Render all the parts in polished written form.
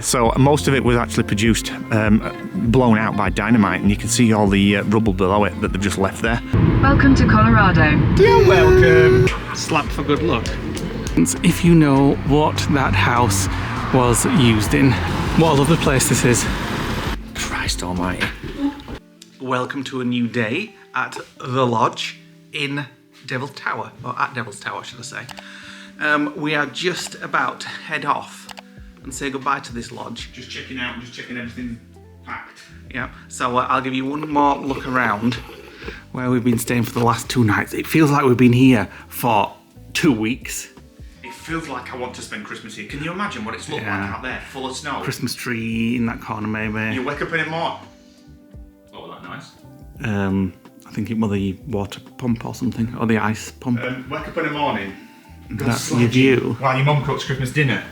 So most of it was actually produced, blown out by dynamite, and you can see all the rubble below it that they've just left there. Welcome to Colorado. You're welcome. Slap for good luck. If you know what that house was used in, what a lovely place this is. Christ almighty. Welcome to a new day at the lodge in Devil's Tower, or at Devil's Tower, should I say. We are just about to head off and say goodbye to this lodge. Just checking out, just checking everything packed. Yeah, so I'll give you one more look around where we've been staying for the last 2 nights. It feels like we've been here for 2 weeks. It feels like I want to spend Christmas here. Can you imagine what it's looked like out there, full of snow? Christmas tree in that corner, maybe. You wake up in the morning. Oh, that nice. I think it was the water pump or something, or the ice pump. Wake up in the morning. That's your view. While your mum cooks Christmas dinner.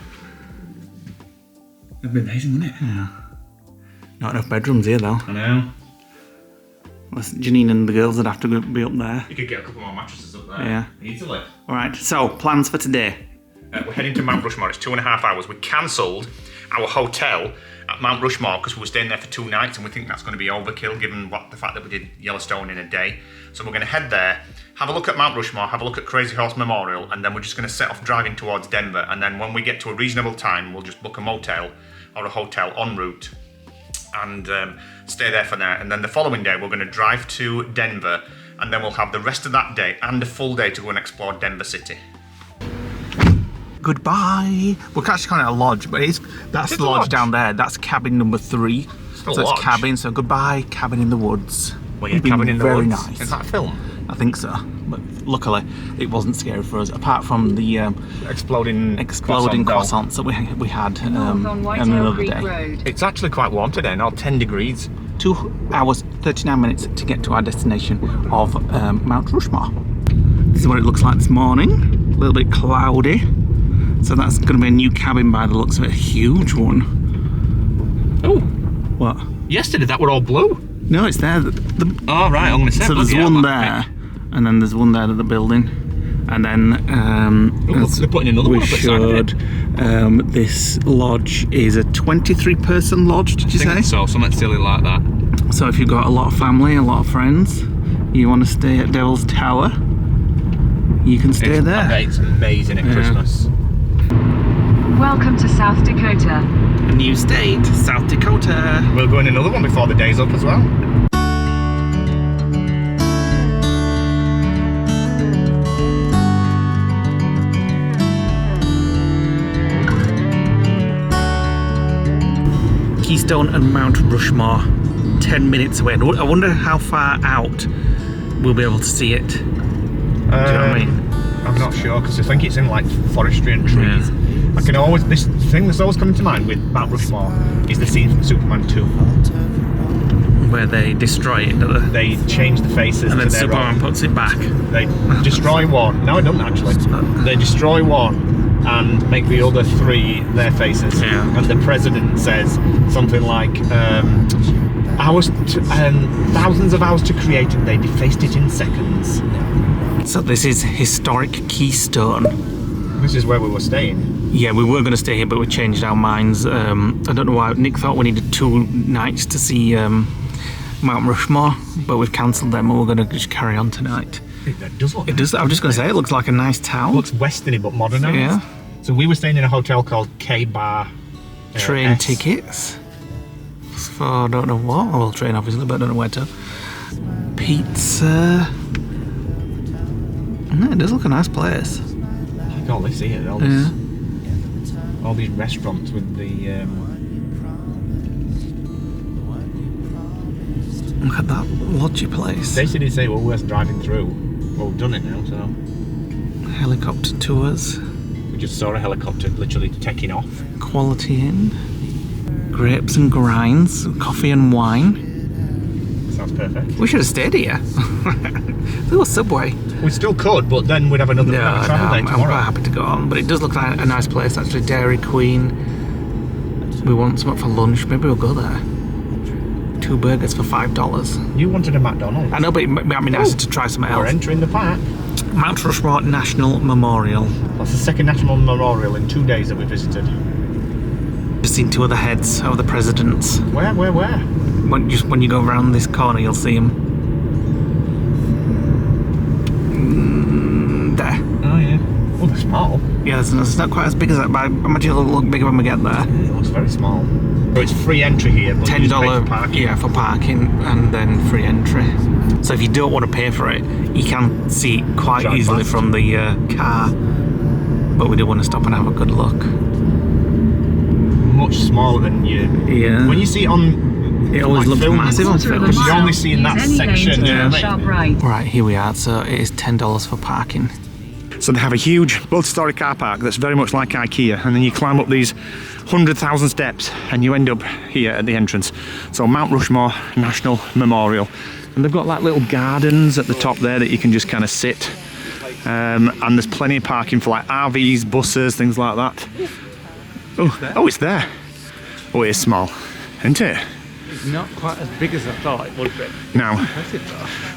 That'd be amazing, wouldn't it? Yeah. Not enough bedrooms here, though. I know. Janine and the girls would have to be up there. You could get a couple more mattresses up there. Yeah. Easily. Alright, so plans for today. We're heading to Mount Rushmore. It's 2.5 hours. We cancelled our hotel at Mount Rushmore because we were staying there for 2 nights, and we think that's going to be overkill given the fact that we did Yellowstone in a day. So we're going to head there, have a look at Mount Rushmore, have a look at Crazy Horse Memorial, and then we're just going to set off driving towards Denver. And then when we get to a reasonable time, we'll just book a motel or a hotel en route and stay there for now. And then the following day, we're going to drive to Denver, and then we'll have the rest of that day and a full day to go and explore Denver City. Goodbye. We're actually calling it a lodge, but that's the lodge down there. That's cabin number 3. So it's cabin. So goodbye, cabin in the woods. Well, yeah, cabin in the woods. Very nice. Is that a film? I think so. But luckily, it wasn't scary for us. Apart from the exploding croissants that we had another day. Road. It's actually quite warm today, now 10 degrees. 2 hours, 39 minutes to get to our destination of Mount Rushmore. This is what it looks like this morning. A little bit cloudy. So that's going to be a new cabin by the looks of it. A huge one. Oh. What? Yesterday that were all blue. No, it's there. Oh, right, I'm going to say. So there's one there, and then there's one there at the building. And then, they're putting another one up showed, this lodge is a 23-person lodge, did you say? So, something silly like that. So if you've got a lot of family, a lot of friends, you want to stay at Devil's Tower, you can stay there. I bet it's amazing at Christmas. Welcome to South Dakota. A new state, South Dakota. We'll go in another one before the day's up as well. Keystone and Mount Rushmore, 10 minutes away. I wonder how far out we'll be able to see it. Do you know what I mean? I'm not sure, because I think it's in like forestry and trees. Yeah. I can always, this thing that's always coming to mind with Mount Rushmore is the scene from Superman 2. Where they destroy it, don't they? They change the faces and then to their Superman own. puts it back. They destroy one. No, it doesn't actually. They destroy one and make the other 3 their faces. Yeah. And the president says something like, thousands of hours to create, and they defaced it in seconds. So this is historic Keystone. This is where we were staying. Yeah, we were going to stay here, but we changed our minds. I don't know why. Nick thought we needed 2 nights to see Mount Rushmore, but we've cancelled them, and we're going to just carry on tonight. It does look. It does. I'm just going to say, it looks like a nice town. It looks westerny but modernised. Yeah. So we were staying in a hotel called K-Bar. Train tickets for I don't know what. Well, train obviously, but I don't know where to. Pizza. It does look a nice place. Like all this here, all these restaurants with the. Look at that lodgy place. They did say, well, we're driving through. Well, we've done it now, so. Helicopter tours. We just saw a helicopter literally taking off. Quality Inn. Grapes and grinds. Coffee and wine. Sounds perfect. We should have stayed here. Little Subway. We still could, but then we'd have another travel day tomorrow. I'm quite happy to go on, but it does look like a nice place actually. Dairy Queen. We want something for lunch. Maybe we'll go there. 2 burgers for $5. You wanted a McDonald's. I know, but it might be nicer to try something else. We're entering the park. Mount Rushmore National Memorial. That's the second national memorial in 2 days that we visited. Just seen two of the heads of the presidents. Where? When you go around this corner, you'll see them. There. Oh yeah. Oh, they're small. Yeah, it's not quite as big as that, but I imagine it'll look bigger when we get there. It looks very small. So it's free entry here, but you just pay for parking. Yeah, for parking, and then free entry. So if you don't want to pay for it, you can see it quite easily from the car. But we do want to stop and have a good look. Much smaller than you. Yeah. When you see it on, it always looks massive on film. Because you only see in that section. Right, here we are. So it is $10 for parking. So they have a huge multi-storey car park that's very much like IKEA, and then you climb up these 100,000 steps and you end up here at the entrance. So Mount Rushmore National Memorial. And they've got like little gardens at the top there that you can just kind of sit. And there's plenty of parking for like RVs, buses, things like that. Oh, it's there. Oh, it is small, isn't it? It's not quite as big as I thought it would be. Now,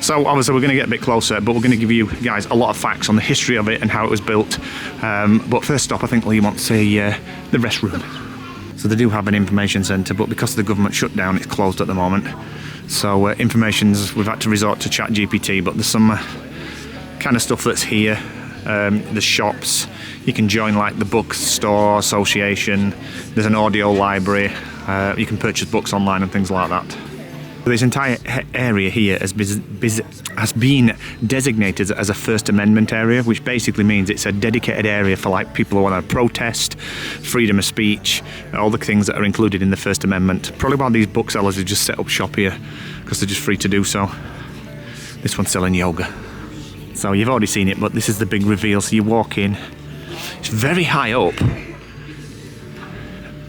so obviously we're going to get a bit closer, but we're going to give you guys a lot of facts on the history of it and how it was built. But first stop, I think Lee wants to see the restroom. So they do have an information centre, but because of the government shutdown, it's closed at the moment. So we've had to resort to ChatGPT, but there's some kind of stuff that's here. The shops, you can join like the bookstore association, there's an audio library, you can purchase books online and things like that. This entire area here has been designated as a First Amendment area, which basically means it's a dedicated area for like people who want to protest, freedom of speech, all the things that are included in the First Amendment. Probably why these booksellers have just set up shop here, because they're just free to do so. This one's selling yoga. So you've already seen it, but this is the big reveal. So you walk in, it's very high up,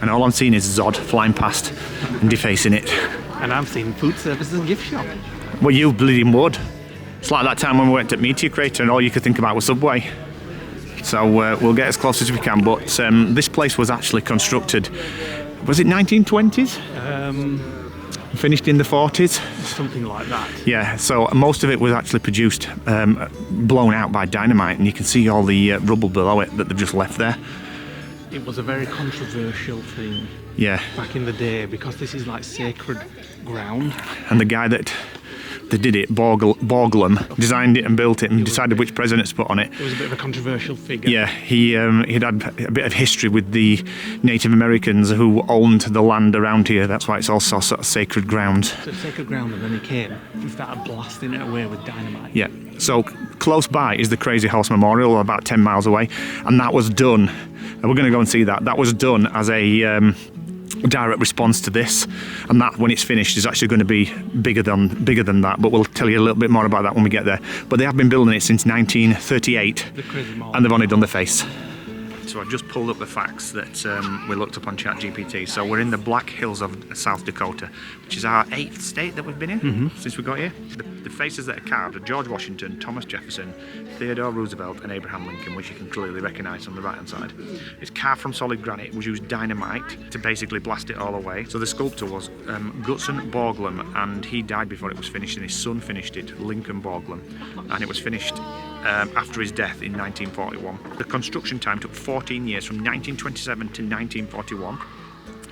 and all I'm seeing is Zod flying past and defacing it. And I'm seeing food services and gift shop. Well, you bleeding would. It's like that time when we went to Meteor Crater and all you could think about was Subway. So we'll get as close as we can, but this place was actually constructed, was it 1920s? Finished in the 40s? Something like that. Yeah, so most of it was actually produced, blown out by dynamite, and you can see all the rubble below it that they've just left there. It was a very controversial thing. Yeah. Back in the day, because this is like sacred ground. And the guy that did it, Borglum, designed it and built it and decided which presidents to put on it. It was a bit of a controversial figure. Yeah, he'd had a bit of history with the Native Americans who owned the land around here. That's why it's also sort of sacred ground. So it's sacred ground, and then he came and started blasting it away with dynamite. Yeah, so close by is the Crazy Horse Memorial, about 10 miles away, and that was done, and we're going to go and see that. That was done as a direct response to this, and that when it's finished is actually going to be bigger than that, but we'll tell you a little bit more about that when we get there. But they have been building it since 1938, and they've only done the face. So I've just pulled up the facts that we looked up on ChatGPT. So we're in the Black Hills of South Dakota, which is our 8th state that we've been in since we got here. The faces that are carved are George Washington, Thomas Jefferson, Theodore Roosevelt and Abraham Lincoln, which you can clearly recognise on the right hand side. It's carved from solid granite, which used dynamite to basically blast it all away. So the sculptor was Gutzon Borglum, and he died before it was finished, and his son finished it, Lincoln Borglum, and it was finished after his death in 1941. The construction time took 14 years, from 1927 to 1941.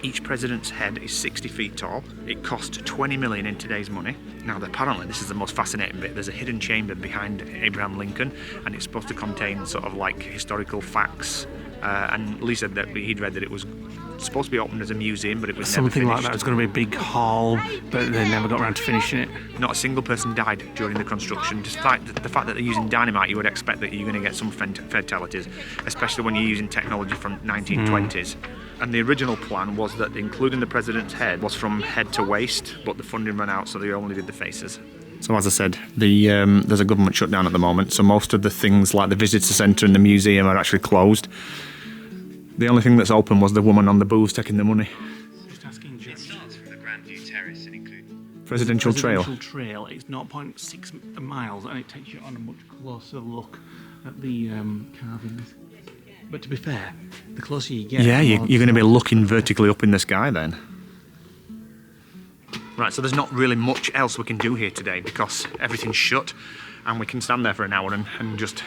Each president's head is 60 feet tall. It cost 20 million in today's money. Now, apparently, this is the most fascinating bit. There's a hidden chamber behind Abraham Lincoln, and it's supposed to contain sort of like historical facts. And Lee said that he'd read that it was supposed to be opened as a museum, but it was something never like that. It's going to be a big hall, but they never got around to finishing it. Not a single person died during the construction. Despite the fact that they're using dynamite, you would expect that you're going to get some fatalities, especially when you're using technology from 1920s. And the original plan was that including the president's head was from head to waist, but the funding ran out, so they only did the faces. So as I said, there's a government shutdown at the moment, so most of the things like the visitor centre and the museum are actually closed. The only thing that's open was the woman on the booths taking the money. Just asking It starts from the Grandview Terrace and includes Presidential Trail. It's 0.6 miles, and it takes you on a much closer look at the carvings. But to be fair, the closer you get... Yeah, you're going to be looking vertically up in the sky then. Right, so there's not really much else we can do here today because everything's shut, and we can stand there for an hour and just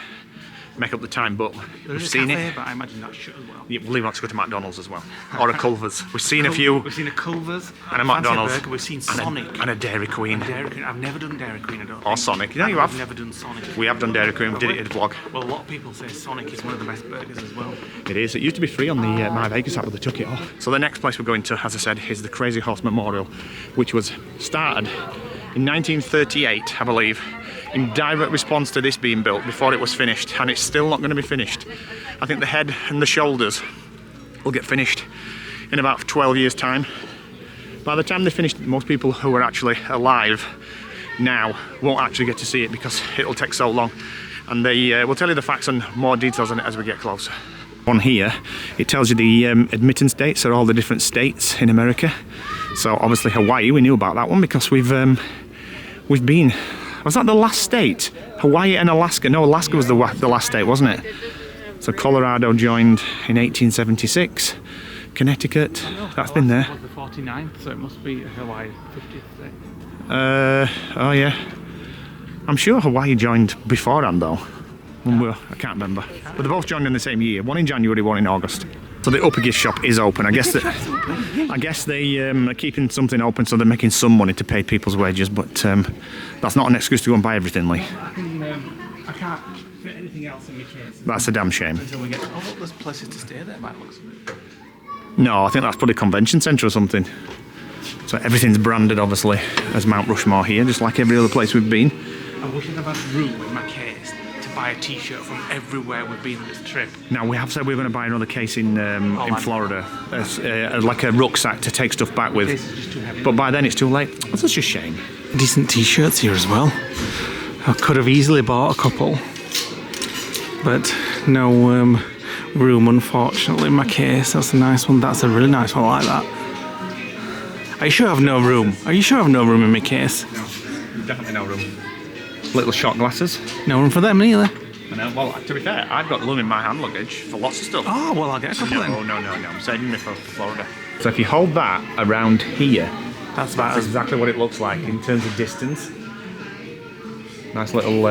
make up the time, but we've seen it. But I imagine that's shut as well. Yeah, we'll leave on to go to McDonald's as well, or a Culver's. We've seen a few. We've seen a Culver's and a fancy McDonald's. Burger. We've seen Sonic and a Dairy Queen. Dairy Queen. I've never done Dairy Queen. I don't. Or Sonic. Yeah, you have. I've never done Sonic. We have done Dairy Queen. We did it in a vlog. Well, a lot of people say Sonic is one of the best burgers as well. It is. It used to be free on the My Vegas app, but they took it off. So the next place we're going to, as I said, is the Crazy Horse Memorial, which was started in 1938, I believe, in direct response to this being built before it was finished, and it's still not going to be finished. I think the head and the shoulders will get finished in about 12 years' time. By the time they finish, most people who are actually alive now won't actually get to see it because it'll take so long. And they will tell you the facts and more details on it as we get closer. On here, it tells you the admittance dates are all the different states in America. So obviously Hawaii, we knew about that one because we've been. Was that the last state? Hawaii and Alaska? No, Alaska was the last state, wasn't it? So Colorado joined in 1876. Connecticut, that's been there. It was the 49th, so it must be Hawaii 50th state. Oh yeah. I'm sure Hawaii joined beforehand though. I can't remember. But they both joined in the same year. One in January, one in August. So the upper gift shop is open. I guess they are keeping something open so they're making some money to pay people's wages, but that's not an excuse to go and buy everything, Lee. I can't fit anything else in my case. That's a damn shame. Until we get. Oh look, there's places to stay there by the looks of it. No, I think that's probably a convention centre or something. So everything's branded, obviously, as Mount Rushmore here, just like every other place we've been. I wish I'd have had room in my case to buy a t-shirt from everywhere we've been on this trip. Now, we have said we're going to buy another case in Florida, like a rucksack to take stuff back with. This is just too heavy. But by then it's too late. That's such a shame. Decent t-shirts here as well. I could have easily bought a couple, but no room, unfortunately, in my case. That's a nice one. That's a really nice one. I like that. Are you sure I have no room? Are you sure I have no room in my case? No, definitely no room. Little shot glasses. No room for them either. Well, to be fair, I've got room in my hand luggage for lots of stuff. Oh, well, I'll get a couple then. No. I'm saving it for Florida. So if you hold that around here, That's about that's exactly what it looks like in terms of distance. Nice little.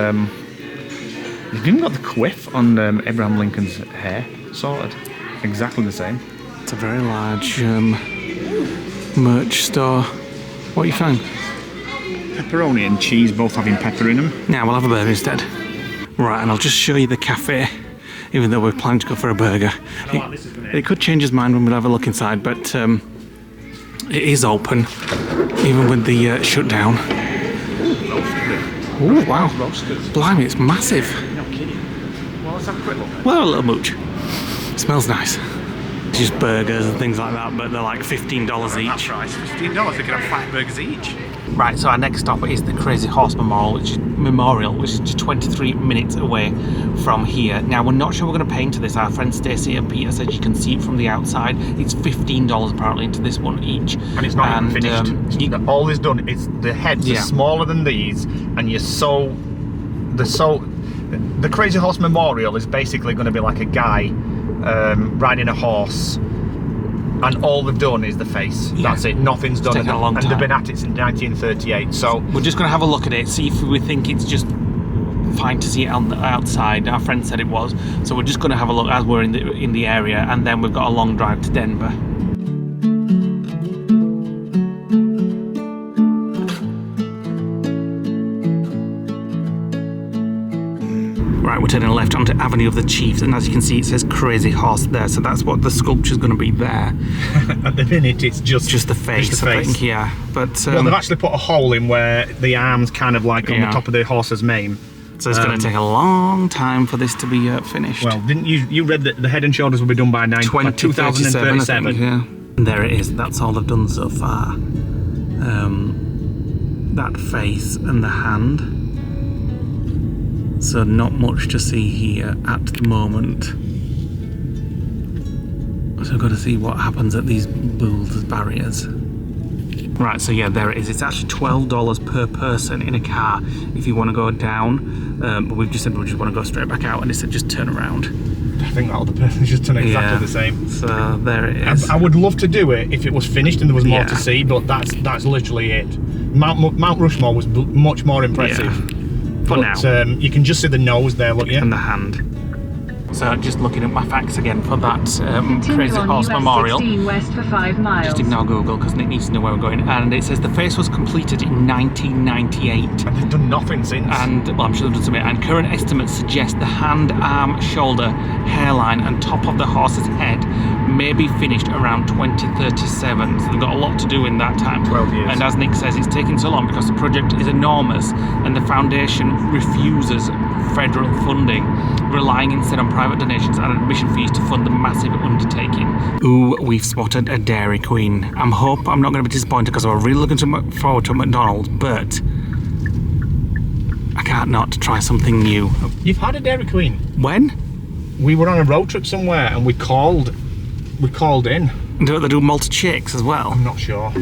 You've even got the quiff on Abraham Lincoln's hair sorted. Exactly the same. It's a very large merch store. What do you find? Pepperoni and cheese both having pepper in them. Yeah, we'll have a burger instead. Right, and I'll just show you the cafe, even though we're planning to go for a burger. It could change his mind when we'll have a look inside, but it is open, even with the shutdown. Oh, wow. Blimey, it's massive. No kidding. Well, let's have a quick look. Well, a little mooch. It smells nice. It's just burgers and things like that, but they're like $15 each. That's right, $15. They could have 5 burgers each. Right, so our next stop is the Crazy Horse Memorial, which is just 23 minutes away from here. Now, we're not sure we're going to pay into this. Our friend Stacey and Peter said you can see it from the outside. It's $15 apparently into this one each. And it's not even finished. All is done. It's the heads are smaller than these, and the Crazy Horse Memorial is basically going to be like a guy riding a horse. And all they've done is the face. Yeah. That's it. Nothing's done. Taken a long time. And they've been at it since 1938. So we're just going to have a look at it, see if we think it's just fine to see it on the outside. Our friend said it was. So we're just going to have a look as we're in the area, and then we've got a long drive to Denver. Right, we're turning left onto Avenue of the Chiefs, and as you can see, it says Crazy Horse there, so that's what the sculpture's going to be there. At the minute, it's just the face. Just the face. I think, yeah. But well, they've actually put a hole in where the arms kind of like on the top of the horse's mane. So it's going to take a long time for this to be finished. Well, didn't you read that the head and shoulders will be done by 2037? I think, yeah. And there it is. That's all they've done so far. That face and the hand. So not much to see here at the moment. So I've got to see what happens at these Boulder barriers. Right, so yeah, there it is. It's actually $12 per person in a car if you want to go down. But we've just said we just want to go straight back out, and it said just turn around. I think that other person's just done exactly the same. So there it is. I would love to do it if it was finished and there was more to see, but that's literally it. Mount Rushmore was much more impressive. Yeah. But now you can just see the nose there, look, and the hand. So just looking at my facts again for that Continue Crazy on Horse US Memorial. 16 west for 5 miles. Just ignore Google because Nick needs to know where we're going. And it says the face was completed in 1998. And they've done nothing since. And, well, I'm sure they've done something. And current estimates suggest the hand, arm, shoulder, hairline and top of the horse's head may be finished around 2037. So they've got a lot to do in that time. 12 years. And as Nick says, it's taking so long because the project is enormous and the foundation refuses federal funding, relying instead on private donations and admission fees to fund the massive undertaking. Ooh, we've spotted a Dairy Queen. I hope I'm not going to be disappointed because I'm really looking forward to McDonald's, but I can't not try something new. You've had a Dairy Queen. When? We were on a road trip somewhere and we called in. Do they do malted shakes as well? I'm not sure.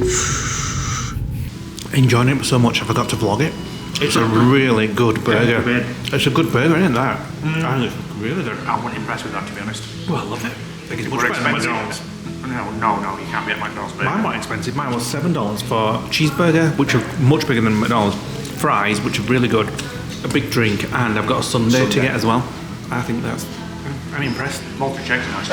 Enjoying it so much I forgot to vlog it. It's a really good burger. It's a good burger, isn't that? And it's really good. I wasn't impressed with that, to be honest. Oh, I love it. It's much We're better than expensive. McDonald's. No, you can't be at McDonald's burger. Mine wasn't expensive. Mine was $7 for cheeseburger, which are much bigger than McDonald's. Fries, which are really good. A big drink, and I've got a sundae to get as well. I think that's... I'm impressed. Malted shakes are nice.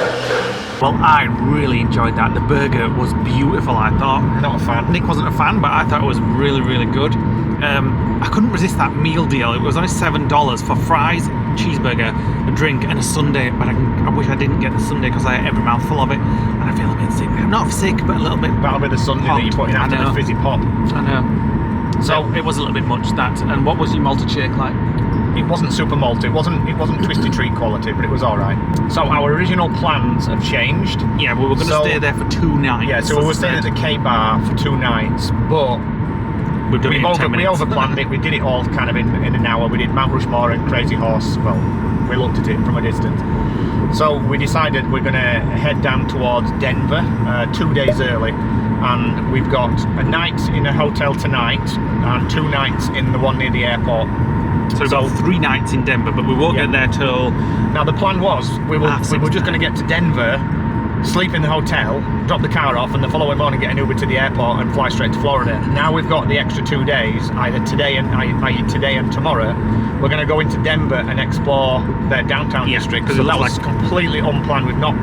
Well, I really enjoyed that. The burger was beautiful, I thought. Not a fan. Nick wasn't a fan, but I thought it was really, really good. I couldn't resist that meal deal. It was only $7 for fries, cheeseburger, a drink, and a sundae. But I wish I didn't get the sundae because I ate every mouthful of it, and I feel a bit sick. Not sick, but a little bit. That'll be the sundae that you're putting after the fizzy pop. I know. So it was a little bit much that. And what was your malted shake like? It wasn't super malty. It wasn't twisty treat quality, but it was all right. So our original plans have changed. Yeah, we were going to stay there for 2 nights. Yeah, so we were staying at the K Bar for 2 nights, but We've done it in 10 minutes. we overplanned it. We did it all kind of in an hour. We did Mount Rushmore and Crazy Horse. Well, we looked at it from a distance. So we decided we're going to head down towards Denver 2 days early. And we've got a night in a hotel tonight and 2 nights in the one near the airport. So we've got 3 nights in Denver, but we won't get there till... Now the plan was, we were just going to get to Denver, sleep in the hotel, drop the car off, and the following morning get an Uber to the airport and fly straight to Florida. Now we've got the extra 2 days, either today and tomorrow. We're going to go into Denver and explore their downtown district. So that was completely unplanned. We've not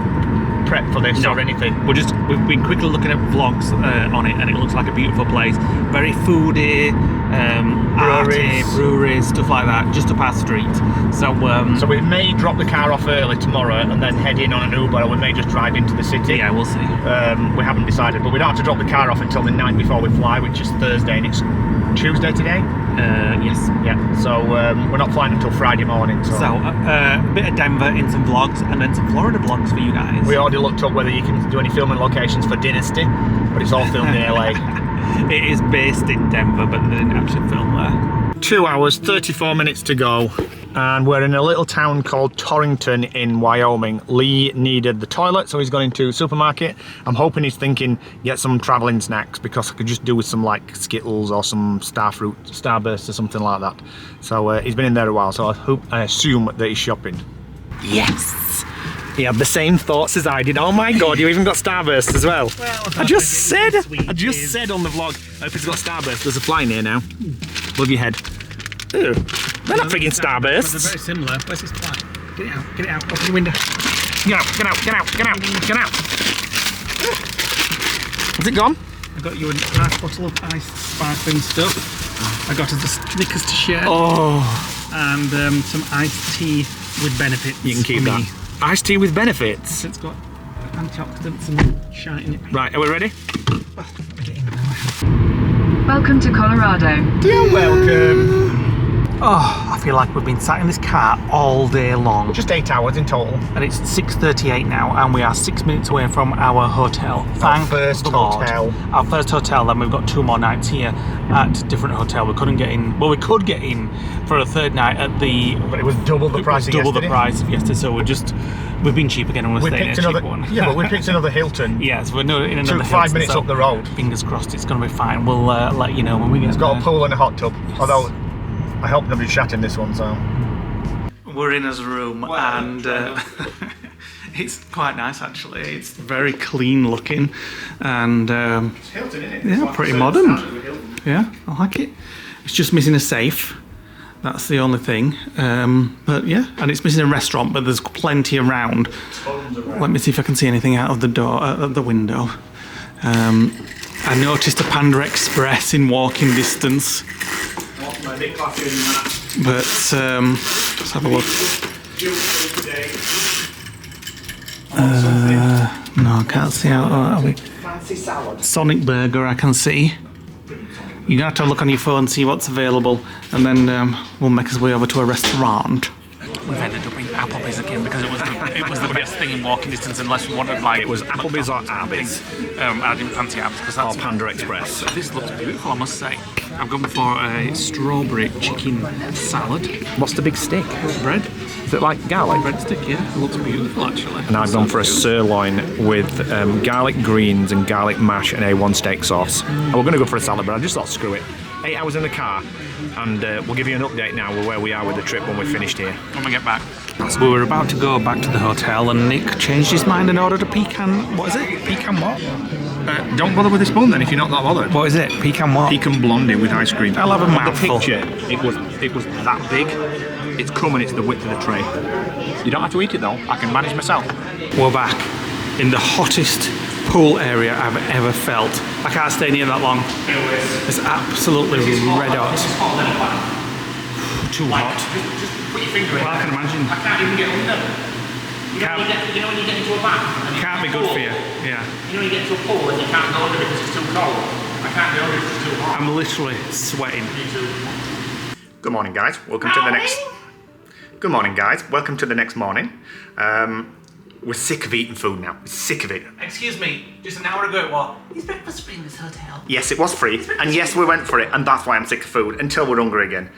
prepped for this or anything. We've been quickly looking at vlogs on it, and it looks like a beautiful place. Very foodie, breweries, stuff like that, just up our street. So we may drop the car off early tomorrow and then head in on an Uber, or we may just drive into the city. Yeah, we'll see. We haven't decided, but we don't have to drop the car off until the night before we fly, which is Thursday, and it's Tuesday today. Yes. Yeah. So we're not flying until Friday morning. So a bit of Denver in some vlogs, and then some Florida vlogs for you guys. We already looked up whether you can do any filming locations for Dynasty, but it's all filmed in LA. It is based in Denver, but they didn't actually film there. 2 hours, 34 minutes to go, and we're in a little town called Torrington in Wyoming. Lee needed the toilet, so he's gone into a supermarket. I'm hoping he's thinking get some travelling snacks, because I could just do with some like Skittles or some Starburst or something like that. So he's been in there a while, so I assume that he's shopping. Yes! He had the same thoughts as I did. Oh my god, you even got Starburst as well. I just said on the vlog, I hope he's got Starburst. There's a fly in here now. Above your head. Ew, they're not friggin' Starbursts. They're very similar. Where's this fly? Get it out, open your window. Get out. Has it gone? I got you a nice bottle of iced sparkling stuff. I got us the Snickers to share. Oh. And some iced tea with benefits. You can keep that. Iced tea with benefits. It's got antioxidants and shite in it. Right, are we ready? Welcome to Colorado. You're welcome. Oh, I feel like we've been sat in this car all day long. Just 8 hours in total. And it's 6:38 now, and we are 6 minutes away from our hotel. Our first hotel. Our first hotel, then we've got 2 more nights here at different hotel. We couldn't get in, well, we could get in for a 3rd night at the... But it was double the price of yesterday. Double the price of yesterday, so we've been cheap again, and we're staying in a cheap one. Yeah, but we picked another Hilton. Yes, we're in another Hilton. Took 5 minutes up the road. Fingers crossed it's going to be fine. We'll let you know when we get there. It's got a pool and a hot tub. Yes. Although, I hope nobody's shat in this one, so... We're in his room, and it's quite nice actually. It's very clean looking, and it's Hilton, isn't it? yeah, pretty modern. Yeah, I like it. It's just missing a safe, That's the only thing. But yeah, and it's missing a restaurant, but there's plenty around. Let me see if I can see anything out of the door, out the window. I noticed a Panda Express in walking distance. But let's have a look. No, I can't see out. Are we? Sonic Burger, I can see. You're gonna have to look on your phone, see what's available, and then we'll make our way over to a restaurant. We've ended up in Applebees again because it was the best thing in walking distance, unless we wanted like It was Applebees or Arby's. I didn't fancy Arby's because that's Or Panda Express. This looks beautiful, I must say. I've gone for a strawberry chicken salad. What's the big stick? Bread. Is it like garlic? Breadstick, yeah. It looks beautiful actually. And I've gone for a sirloin with garlic greens and garlic mash and A1 steak sauce. And we're going to go for a salad, but I just thought, screw it. 8 hours in the car, and we'll give you an update now with where we are with the trip when we're finished here. When we get back. So we were about to go back to the hotel, and Nick changed his mind and ordered a pecan. What is it? Pecan what? Don't bother with this spoon then if you're not that bothered. What is it? Pecan what? Pecan blondie with ice cream. I'll have a mouthful. The picture, it was that big. It's crumb and it's the width of the tray. You don't have to eat it though. I can manage myself. We're back in the hottest pool area I've ever felt. I can't stay near that long. It's absolutely red hot. Too hot. Just put your finger in. Well, I can imagine. I can't even get under. You know when you get into a bath? And you Can't be get good cold? for you. Yeah. You know when you get into a pool and you can't go under because it's too cold? I can't go under because it's too hot. I'm literally sweating. Good morning, guys. Welcome to the next. Good morning, guys. Welcome to the next morning. We're sick of eating food now. We're sick of it. Excuse me, just an hour ago, what? Is breakfast free in this hotel? Yes, it was free, and yes, we went for it, and that's why I'm sick of food until we're hungry again.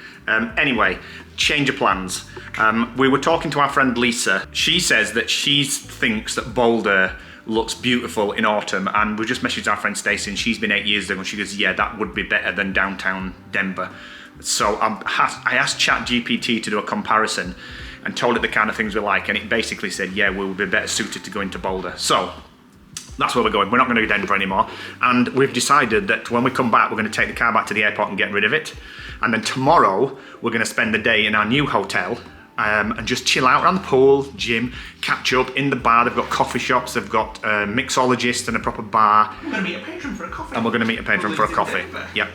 Anyway, change of plans. We were talking to our friend Lisa. She says that she thinks that Boulder looks beautiful in autumn, and we just messaged our friend Stacey, and she's been 8 years ago, and she goes, yeah, that would be better than downtown Denver. So I asked ChatGPT to do a comparison and told it the kind of things we like, and it basically said, yeah, we would be better suited to go into Boulder. So that's where we're going. We're not going to go to Denver anymore. And we've decided that when we come back, we're going to take the car back to the airport and get rid of it. And then tomorrow, we're going to spend the day in our new hotel and just chill out around the pool, gym, catch up in the bar. They've got coffee shops, they've got a mixologist and a proper bar. We're going to meet a patron for a coffee. And we're going to meet a patron for a coffee. Yep.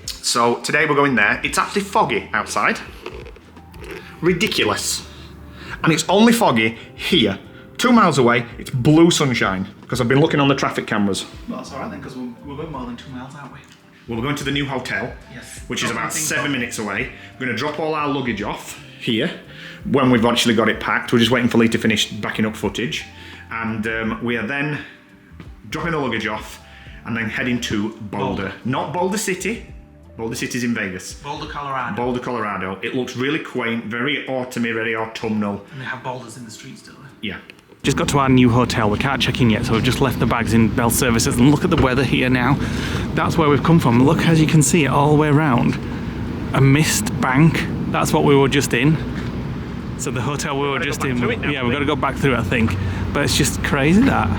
So today we're going there. It's actually foggy outside. Ridiculous. And it's only foggy here. 2 miles away, it's blue sunshine, because I've been looking on the traffic cameras. Well, that's alright then, because we're going more than 2 miles, aren't we? Well, we're going to the new hotel, Yes. which is about 7 minutes away. We're going to drop all our luggage off here, when we've actually got it packed. We're just waiting for Lee to finish backing up footage. And we are then dropping the luggage off, and then heading to Boulder. Not Boulder City. Boulder City's in Vegas. Boulder, Colorado. Boulder, Colorado. It looks really quaint, very autumny, very autumnal. And they have boulders in the streets, don't they? Yeah. Just got to our new hotel. We can't check in yet, so we've just left the bags in Bell Services. And look at the weather here now. That's where we've come from. Look, as you can see, all the way around. A mist bank. That's what we were just in. So the hotel we were just in. Yeah, we've got to go back through it, I think. But it's just crazy that.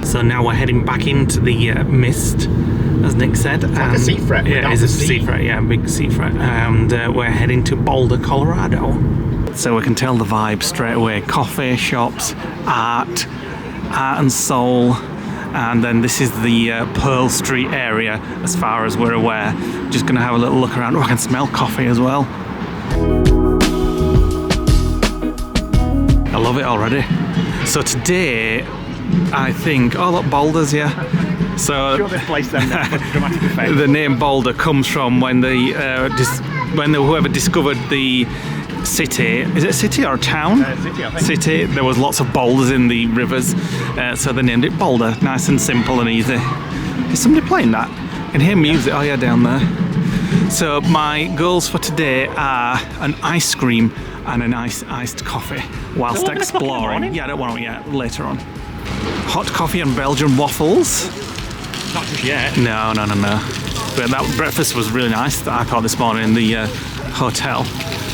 So now we're heading back into the mist, as Nick said. It's like a sea fret. Yeah, it's a sea fret. Yeah, big sea fret. And we're heading to Boulder, Colorado. So we can tell the vibe straight away. Coffee shops, art and soul. And then this is the Pearl Street area, as far as we're aware. Just going to have a little look around. Oh, I can smell coffee as well. I love it already. So today, I think, oh look, Boulder's here. So the name Boulder comes from when whoever discovered the city, is it a city or a town? City, I think. City. There was lots of boulders in the rivers, so they named it Boulder. Nice and simple and easy. Is somebody playing that? I can hear music. Oh yeah, down there. So my goals for today are an ice cream and a nice iced coffee whilst exploring. Yeah, I don't want to yet. Later on. Hot coffee and Belgian waffles. Not just yet. No. But that breakfast was really nice that I thought this morning in the hotel.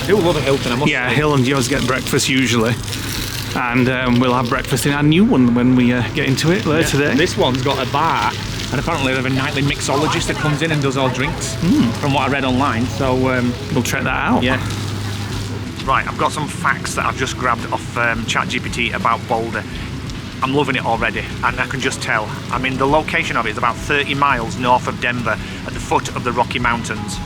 Who love a Hilton, I must Yeah, say. Hill and Joe's get breakfast usually. And we'll have breakfast in our new one when we get into it later today. This one's got a bar And apparently they have a nightly mixologist that comes in and does all drinks, from what I read online. So We'll check that out. yeah. Right, I've got some facts that I've just grabbed off ChatGPT about Boulder. I'm loving it already, and I can just tell. I mean, the location of it is about 30 miles north of Denver, at the foot of the Rocky Mountains.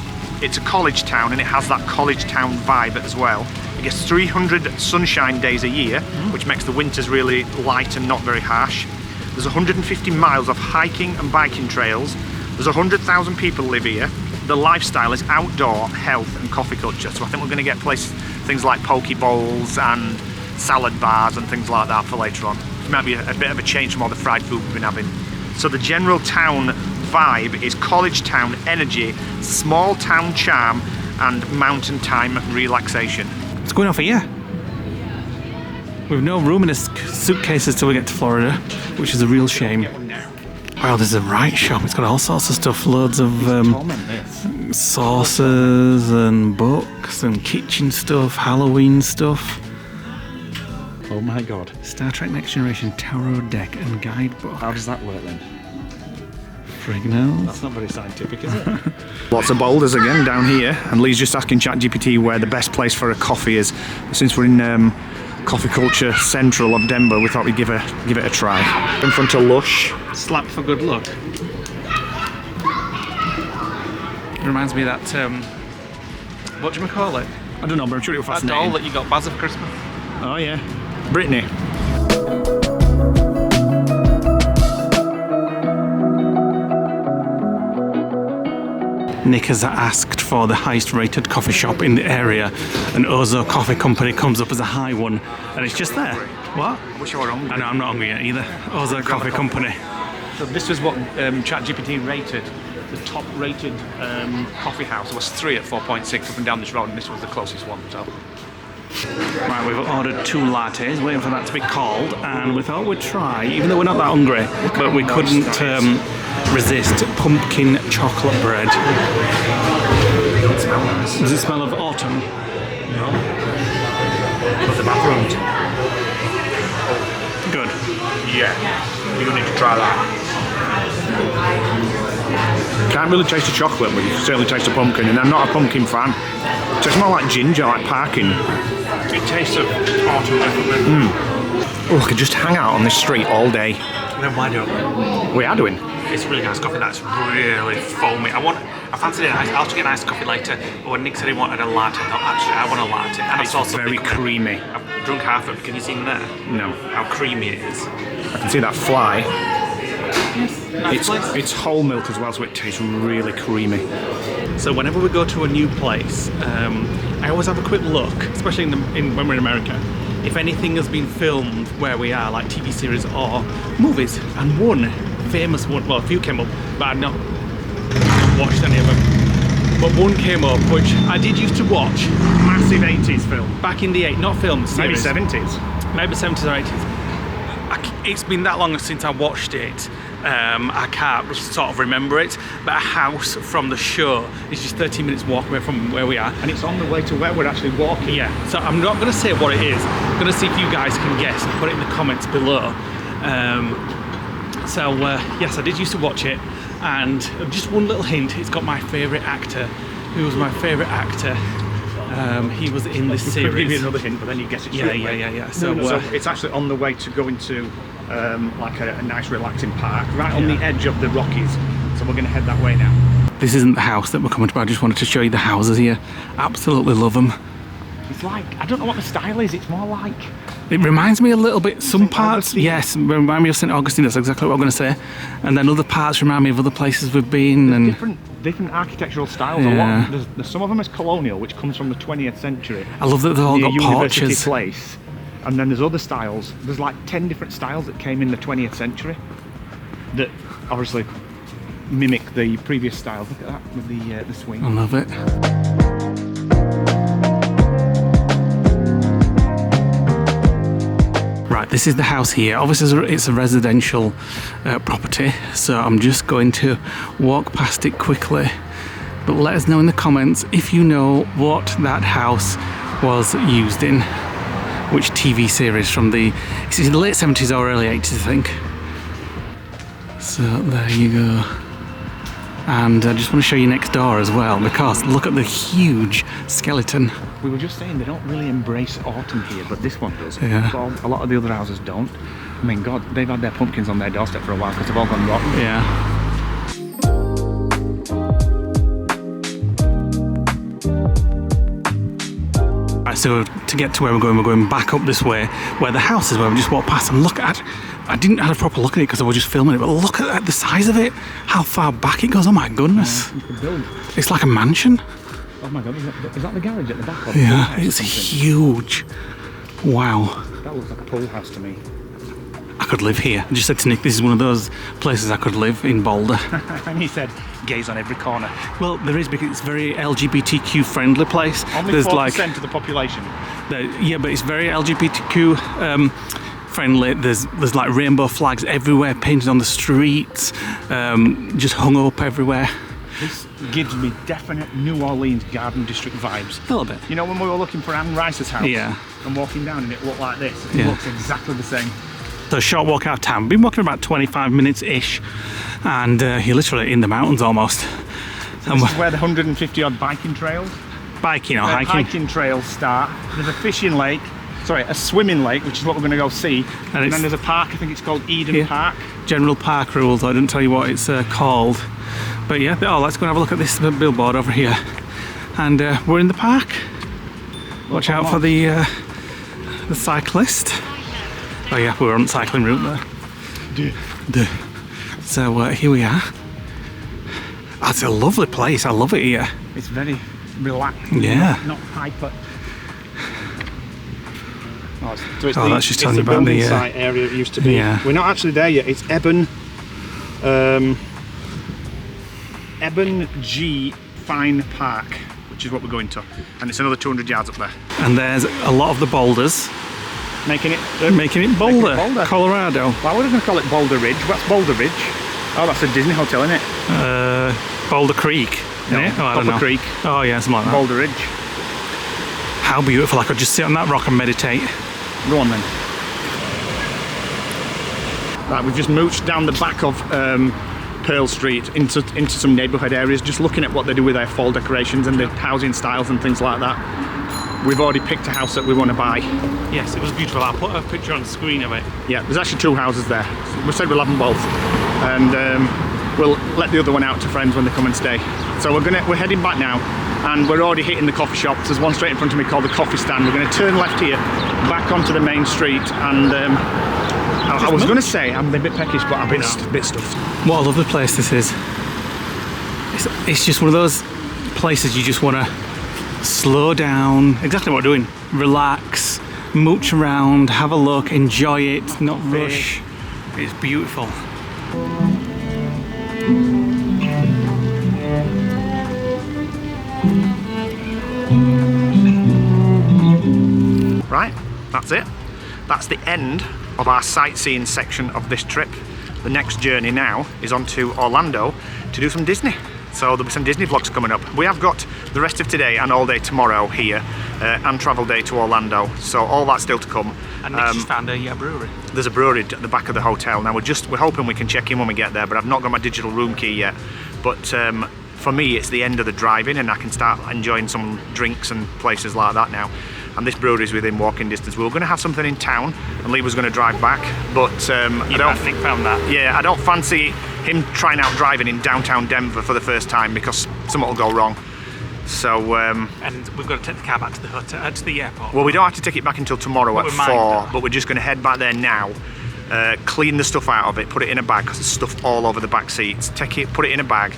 It's a college town, and it has that college town vibe as well. It gets 300 sunshine days a year, which makes the winters really light and not very harsh. There's 150 miles of hiking and biking trails. There's 100,000 people live here. The lifestyle is outdoor, health and coffee culture. So I think we're going to get things like poke bowls and salad bars and things like that for later on. It might be a bit of a change from all the fried food we've been having. So the general town vibe is college town energy, small town charm and mountain time relaxation. What's going on for you? We've no room in his suitcases till we get to Florida, which is a real shame. Wow, there's a right shop. It's got all sorts of stuff, loads of sauces and books and kitchen stuff, Halloween stuff. Oh my god. Star Trek Next Generation tarot deck and guidebook. How does that work then? Frig knows. That's not very scientific, is it? Lots of boulders again down here, and Lee's just asking ChatGPT where the best place for a coffee is. Since we're in coffee culture central of Denver, we thought we'd give it a try. In front of Lush. Slap for good luck. It reminds me of that, what do you call it? I don't know, but I'm sure it was That fascinating. doll that you got Baz for Christmas. Oh yeah, Brittany. Nick has asked for the highest rated coffee shop in the area, and Ozo Coffee Company comes up as a high one, and it's just there. What? I wish I were hungry. I know, I'm not hungry yet either. Ozo Coffee Company. So this was what ChatGPT rated. The top rated coffee house was 3 at 4.6 up and down this road, and this was the closest one. So Right, we've ordered 2 lattes, waiting for that to be called, and we thought we'd try, even though we're not that hungry, but we couldn't resist pumpkin chocolate bread. Does it smell of autumn? No. But the bathrooms. Good. Yeah, you need to try that. Can't really taste the chocolate, but you can certainly taste the pumpkin, and I'm not a pumpkin fan. It tastes more like ginger, like parking. it tastes of autumn, definitely. Oh, I could just hang out on this street all day. Then why don't We are doing. It's really nice coffee. That's really foamy. I fancied it. I'll get a nice coffee later. But when Nick said he wanted a latte, I thought actually I want a latte. And It's I saw something very creamy. I've drunk half of it. Can you see in there? No, How creamy it is. I can see that fly. Nice place. It's whole milk as well, so it tastes really creamy. So whenever we go to a new place, I always have a quick look, especially when we're in America, if anything has been filmed where we are, like TV series or movies. And one famous one, well, a few came up, but I've not watched any of them. But one came up, which I did used to watch. Massive 80s film. Back in the not film Maybe series. 70s. Maybe 70s or 80s. It's been that long since I watched it. I can't sort of remember it, but a house from the show is just 13 minutes walk away from where we are. And it's on the way to where we're actually walking. Yeah, so I'm not going to say what it is. I'm going to see if you guys can guess and put it in the comments below. Yes, I did used to watch it, and just one little hint, it's got my favourite actor. Who was my favourite actor? He was in this series. Give you another hint, but then you guess it straight away. Yeah. So it's actually on the way to go into like a nice relaxing park, right on the edge of the Rockies. So we're going to head that way now. This isn't the house that we're coming to, I just wanted to show you the houses here. Absolutely love them. It's like, I don't know what the style is, it's more like... It reminds me a little bit, some St. parts, Augustine. yes, remind me of St. Augustine, that's exactly what I'm going to say. And then other parts remind me of other places we've been. And Different architectural styles. Yeah. There's some of them is colonial, which comes from the 20th century. I love that they've all near got University porches. Place. And then there's other styles. There's like 10 different styles that came in the 20th century that obviously mimic the previous styles. Look at that with the swing. I love it. Right, this is the house here. Obviously it's a residential property, so I'm just going to walk past it quickly. But let us know in the comments if you know what that house was used in. Which TV series from it's in the late 70s or early 80s, I think. So there you go. And I just want to show you next door as well, because look at the huge skeleton. We were just saying they don't really embrace autumn here, but this one does. Yeah. But a lot of the other houses don't. I mean, God, they've had their pumpkins on their doorstep for a while because they've all gone rotten. Yeah. Right, so to get to where we're going back up this way, where the house is, where we just walked past. And look at, I didn't have a proper look at it because I was just filming it, but look at the size of it, how far back it goes. Oh my goodness. You could build. It's like a mansion. Oh my God, is that the garage at the back? Yeah, it's huge. Wow. That looks like a pool house to me. I could live here. I just said to Nick, this is one of those places I could live in Boulder. And he said, gays on every corner. Well, there is, because it's a very LGBTQ friendly place. Only There's 4% of the population. Yeah, but it's very LGBTQ friendly. There's like rainbow flags everywhere, painted on the streets, just hung up everywhere. This gives me definite New Orleans Garden District vibes. A little bit. You know when we were looking for Anne Rice's house? Yeah. And walking down and it looked like this? It Yeah. looks exactly the same. So a short walk out of town. We've been walking about 25 minutes-ish, and you're literally in the mountains almost. So this is where the 150 odd biking trails, biking or hiking. trails start. There's a fishing lake, a swimming lake, which is what we're going to go see. And then there's a park, I think it's called Eden Park. General park rules, I didn't tell you what it's called. But yeah, let's go and have a look at this billboard over here. And we're in the park. Watch out for the cyclist. Oh yeah, we're on the cycling route there. So here we are. That's a lovely place, I love it here. It's very relaxed. Yeah. Not hyper. So that's just telling you about the site area it used to be. Yeah. We're not actually there yet. It's Eban G Fine Park, which is what we're going to, and it's another 200 yards up there. And there's a lot of the boulders. Making it Boulder, Boulder, Colorado. Why would I going to call it Boulder Ridge? What's Boulder Ridge? Oh, that's a Disney hotel, isn't it? Boulder Creek, isn't it? Oh, I don't know. Creek. Oh yeah, something like that. Boulder Ridge. How beautiful! I could just sit on that rock and meditate. Go on then. Right, we've just mooched down the back of Pearl Street into some neighbourhood areas, just looking at what they do with their fall decorations and the housing styles and things like that. We've already picked a house that we want to buy. Yes, it was beautiful. I'll put a picture on the screen of it. Yeah, there's actually 2 houses there. We said we'll have them both, and we'll let the other one out to friends when they come and stay. So we're heading back now, and we're already hitting the coffee shops. There's one straight in front of me called the Coffee Stand. We're going to turn left here, back onto the main street, and I was going to say I'm a bit peckish, but I'm a bit stuffed. What a lovely place this is. It's just one of those places you just want to slow down, exactly what we're doing, relax, mooch around, have a look, enjoy it, not rush. It's beautiful. Right, that's it. That's the end of our sightseeing section of this trip. The next journey now is on to Orlando to do some Disney. So there'll be some Disney vlogs coming up. We have got the rest of today and all day tomorrow here, and travel day to Orlando. So all that's still to come. And Nick's just found a brewery. There's a brewery at the back of the hotel. Now we're hoping we can check in when we get there, but I've not got my digital room key yet. But for me, it's the end of the drive-in, and I can start enjoying some drinks and places like that now. And this brewery is within walking distance. We were going to have something in town, and Lee was going to drive back, but I don't think found that. Yeah, I don't fancy him trying out driving in downtown Denver for the first time because something will go wrong. So and we've got to take the car back to the hotel, to the airport. well, we don't have to take it back until tomorrow at 4, but we're just going to head back there now, clean the stuff out of it, put it in a bag because there's stuff all over the back seats. Take it, put it in a bag,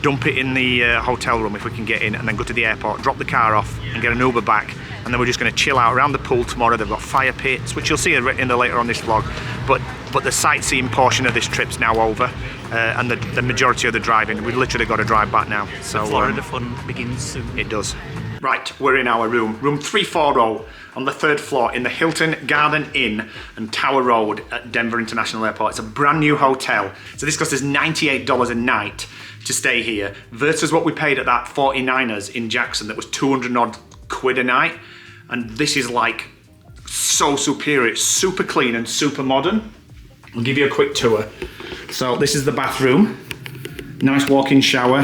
dump it in the hotel room if we can get in, and then go to the airport, drop the car off, and get an Uber back. And then we're just going to chill out around the pool tomorrow. They've got fire pits, which you'll see in the later on this vlog. But the sightseeing portion of this trip's now over, and the majority of the driving. We've literally got to drive back now. So the Florida fun begins soon. It does. Right, we're in our room 340 on the 3rd floor in the Hilton Garden Inn and Tower Road at Denver International Airport. It's a brand new hotel. So this cost us $98 a night to stay here versus what we paid at that 49ers in Jackson that was 200 odd quid a night. And this is like so superior. It's super clean and super modern. I'll give you a quick tour. So this is the bathroom. Nice walk-in shower,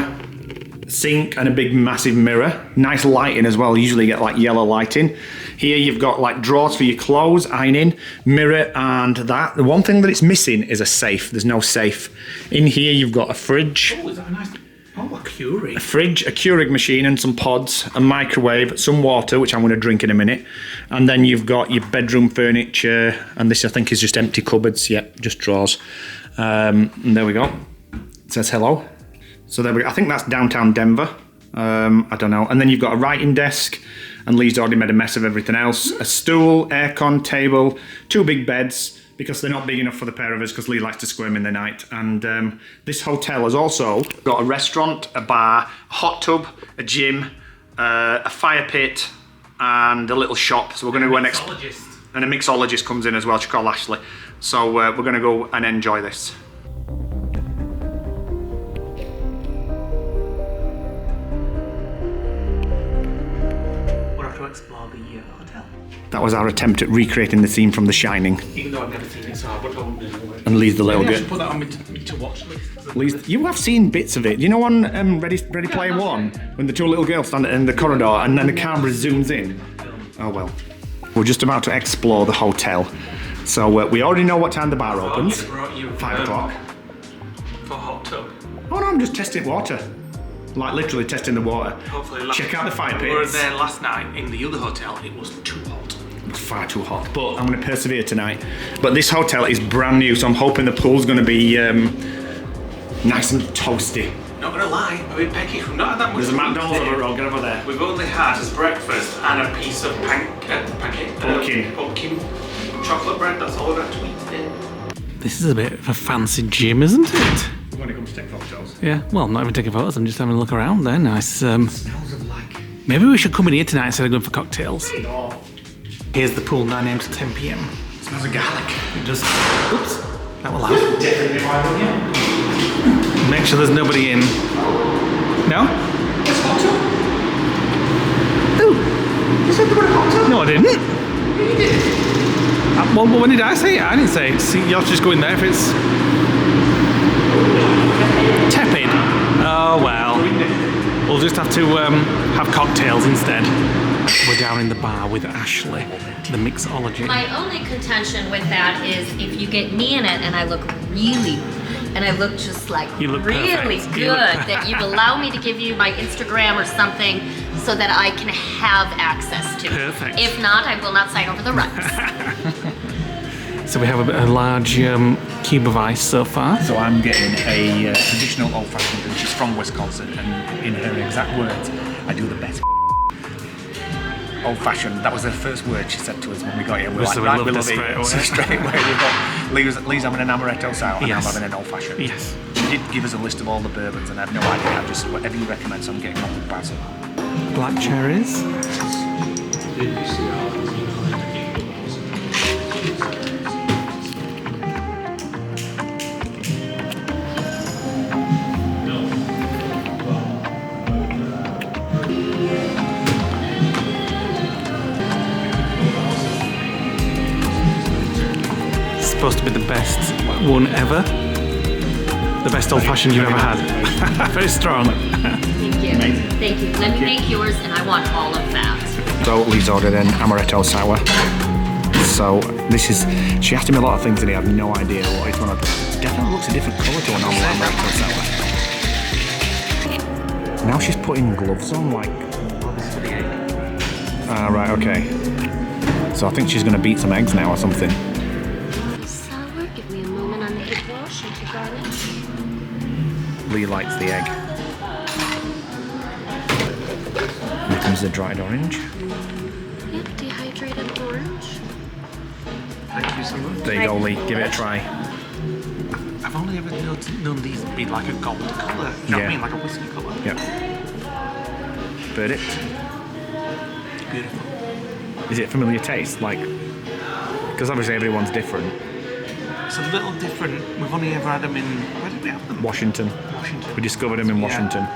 sink and a big massive mirror. Nice lighting as well. You usually get like yellow lighting. Here you've got like drawers for your clothes, ironing, mirror and that. The one thing that it's missing is a safe. There's no safe. In here you've got a fridge. Oh, is that a nice... Oh, a Keurig. A fridge, a Keurig machine and some pods, a microwave, some water, which I'm going to drink in a minute. And then you've got your bedroom furniture, and this I think is just empty cupboards. Yep, just drawers. And there we go. It says hello. So there we go. I think that's downtown Denver. I don't know. And then you've got a writing desk, and Lee's already made a mess of everything else. A stool, aircon, table, 2 big beds, because they're not big enough for the pair of us, because Lee likes to squirm in the night. And this hotel has also got a restaurant, a bar, a hot tub, a gym, a fire pit, and a little shop. So we're going to go and and a mixologist comes in as well. She's called Ashley. So we're going to go and enjoy this. We're off to explore the hotel. That was our attempt at recreating the scene from The Shining. Even though I've never seen it, so I would have known. And Lee's the little I girl. should put that on me to watch list. Lee's, you have seen bits of it. You know on Ready Player One, when the 2 little girls stand in the corridor and then the camera zooms in? Oh well. We're just about to explore the hotel. So we already know what time the bar opens. 5 o'clock. For hot tub. Oh no, I'm just testing water. Like literally testing the water. Hopefully Check out the fire We were pits. there last night in the other hotel. It was too hot. It's far too hot, but I'm going to persevere tonight. But this hotel is brand new, so I'm hoping the pool's going to be nice and toasty. Not gonna lie, a bit pecky. We've not had that much. There's a McDonald's over the road, get over there. We've only had as breakfast and a piece of pumpkin chocolate bread. That's all we've had to eat today. This is a bit of a fancy gym, isn't it? When it comes to take photos. Yeah, well, I'm not even taking photos, I'm just having a look around there. Nice. Smells of like... Maybe we should come in here tonight instead of going for cocktails. Oh, Here's the pool, 9 a.m. to 10 p.m. it smells of garlic. It just, oops, that will happen. Definitely why we're here. Make sure there's nobody in. No? It's hot tub. Ooh, You said there were a hot tub? no I didn't. You did. Well, when did I say it? I didn't say it. See, you'll have to just go in there if it's tepid. Oh well. We'll just have to have cocktails instead. We're down in the bar with Ashley, the mixologist. My only contention with that is if you get me in it and I look just like You look really perfect. good, You look that you'd allow me to give you my Instagram or something so that I can have access to it. Perfect. If not, I will not sign over the rights. So we have a large cube of ice so far. So I'm getting a traditional old-fashioned, and she's from Wisconsin, and in her exact words, I do the best old-fashioned. That was the first word she said to us when we got here. We were So like, we right, loved we it love straight it. away. So straight away, we've got Lee's having an amaretto sour, and Yes. I'm having an old-fashioned. Yes. She did give us a list of all the bourbons, and I have no idea. I just, whatever you recommend, so I'm getting on with basil. Black cherries. Supposed to be the best one ever. The best old-fashioned you've ever had. Very strong. Thank you. Thank you. Let me make yours and I want all of that. So Lee's ordered an amaretto sour. So this is, she asked him a lot of things and he had no idea what it's one of. Definitely looks a different colour to a normal amaretto sour. Now she's putting gloves on, like. Ah, right, okay. So I think she's going to beat some eggs now or something. Sour, give me a moment on the hip wash and to garnish. Lee likes the egg. Here comes the dried orange. Yep, dehydrated orange. Thank you so much. There you go, Lee. Give it a try. I've only ever known these be like a gold colour. You know what I Yeah. mean? Like a whiskey colour. Yep. Verdict. Beautiful. Is it a familiar taste? Like, because obviously everyone's different. It's a little different. We've only ever had them in. Where did we have them? Washington. Washington. We discovered them in Yeah. Washington.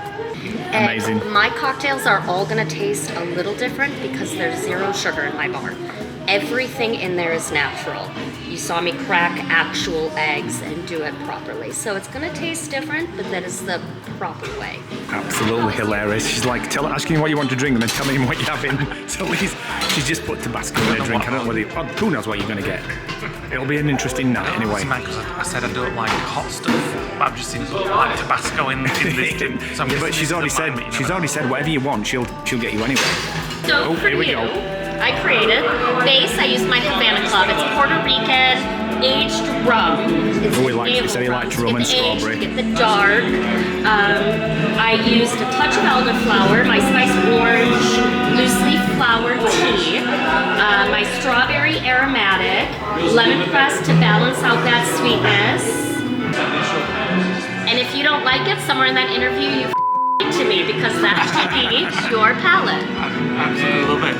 Amazing. And my cocktails are all gonna taste a little different because there's 0 sugar in my bar. Everything in there is natural. You saw me crack actual eggs and do it properly. So it's gonna taste different, but that is the proper way. Absolutely hilarious. She's like, asking you what you want to drink and then telling him what you're having. So she's just put Tabasco in her drink. I don't know whether who knows what you're going to get. It'll be an interesting night anyway. I said I don't like hot stuff, but I've just seen like Tabasco in this drink. So yeah, but she's already said whatever you want, she'll get you anyway. So for here we you, go. I created base. I used my Havana Club. It's Puerto Rican aged rum. It's Oh, he liked, he said he liked rum and strawberry. Get the dark. I used a touch of elderflower, my spiced orange, loose leaf flower tea, my strawberry aromatic, lemon press to balance out that sweetness. And if you don't like it, somewhere in that interview, you to me because that should be your palate. Absolutely love it.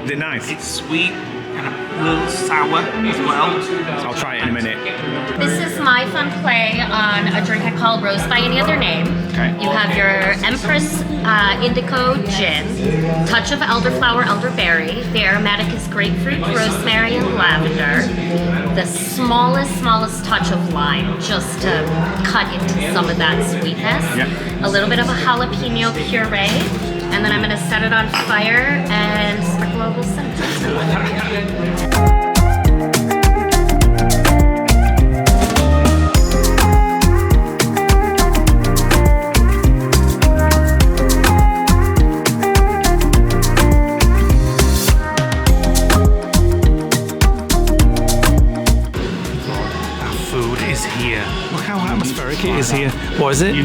Is it nice? It's sweet and a little sour as well. I'll try it in a minute. This is my fun play on a drink I call Rose by Any Other Name. Okay. You have your Empress Indigo Gin, touch of elderflower, elderberry. The aromatic is grapefruit, rosemary, and lavender. The smallest touch of lime, just to cut into some of that sweetness. Yep. A little bit of a jalapeno puree. And then I'm gonna set it on fire and sprinkle a little cinnamon. Look how atmospheric it is here. What is it?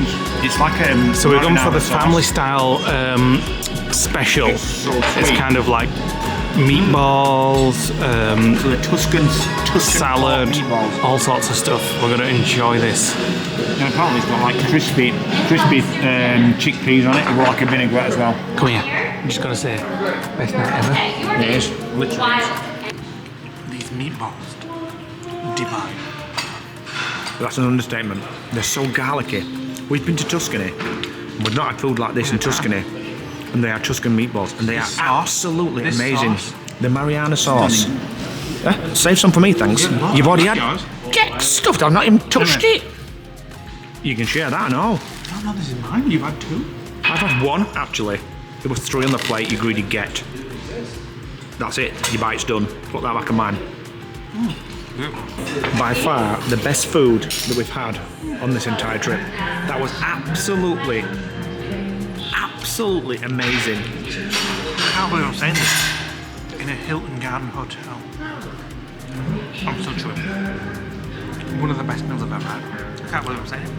It's like So we've gone for the sauce. family style special. It's so It's sweet. kind of like meatballs, So the Tuscan salad, meatballs. all sorts of stuff. We're going to enjoy this. And apparently it's got like crispy chickpeas on it. It's like a vinaigrette as well. Come here. I'm just going to say, best night ever. It is. Literally. These meatballs, divine. That's an understatement. They're so garlicky. We've been to Tuscany. We've not had food like this in Tuscany. And they are Tuscan meatballs. And they are absolutely amazing. Sauce. The Mariana sauce. Save some for me, thanks. You've already had... Get stuffed. I've not even touched it. You can share that, I know. No, this is mine. You've had two. I've had one, actually. There was 3 on the plate, you greedy get. That's it. Your bite's done. Put that back in mine. By far the best food that we've had on this entire trip. That was absolutely amazing. I can't believe I'm saying this. In a Hilton Garden Hotel. I'm so true. One of the best meals I've ever had. I can't believe I'm saying it.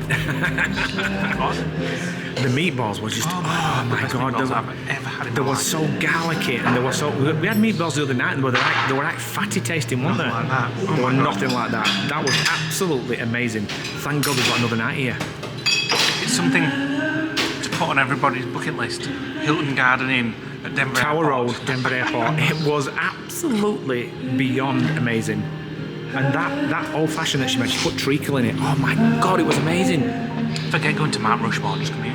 The meatballs were just, oh my best god, meatballs I've ever had in they my were life. so garlicky and they were so. We had meatballs the other night and they were like fatty tasting, weren't they? Nothing like that. Oh They were my God. nothing like that. That was absolutely amazing. Thank God we've got another night here. It's something to put on everybody's bucket list. Hilton Garden Inn at Denver Tower Airport. Road, Denver Airport. It was absolutely beyond amazing. And that old fashioned that she made, she put treacle in it. Oh my god, it was amazing. Forget going to Mount Rushmore, just come here.